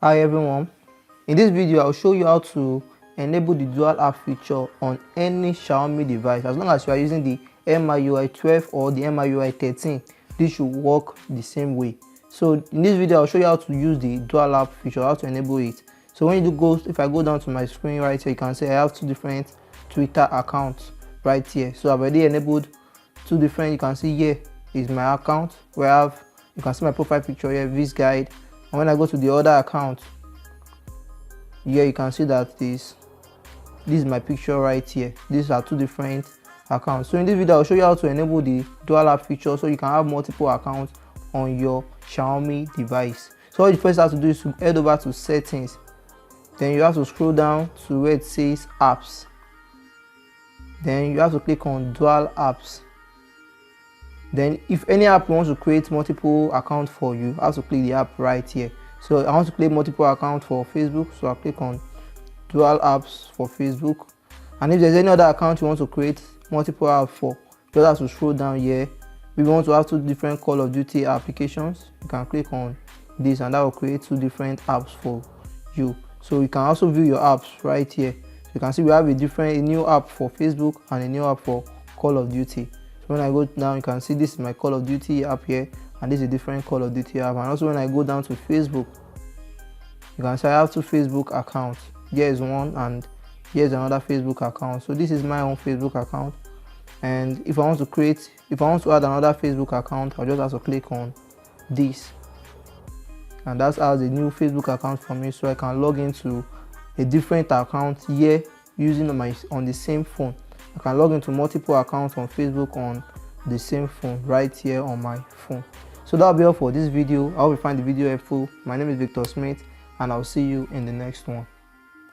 Hi everyone, in this video I'll show you how to enable the dual app feature on any Xiaomi device. As long as you are using the Miui 12 or the Miui 13, this should work the same way. So in this video I'll show you how to use the dual app feature, how to enable it. So when you go, if I go down to my screen right here, you can see I have two different Twitter accounts right here. So I've already enabled two different. You can see here is my account where you can see my profile picture here, this guide. And when I go to the other account here, you can see that this is my picture right here. These are two different accounts. So in this video I'll show you how to enable the dual app feature so you can have multiple accounts on your Xiaomi device. So all you first have to do is to head over to settings, then you have to scroll down to where it says apps, then you have to click on dual apps. Then if any app wants to create multiple accounts for you, I have to click the app right here. So I want to create multiple accounts for Facebook, so I'll click on dual apps for Facebook. And if there's any other account you want to create multiple apps for, you just have to scroll down here. If you want to have two different Call of Duty applications, you can click on this and that will create two different apps for you. So you can also view your apps right here. So you can see we have a new app for Facebook and a new app for Call of Duty. When I go down, you can see this is my Call of Duty app here, and this is a different Call of Duty app. And also when I go down to Facebook, you can see I have two Facebook accounts. Here is one and here is another Facebook account. So this is my own Facebook account, and if I want to add another Facebook account, I'll just have to click on this, and that's as a new Facebook account for me, so I can log into a different account here using on the same phone. I can log into multiple accounts on Facebook on the same phone right here on my phone. So that'll be all for this video. I hope you find the video helpful. My name is Victor Smith, and I'll see you in the next one.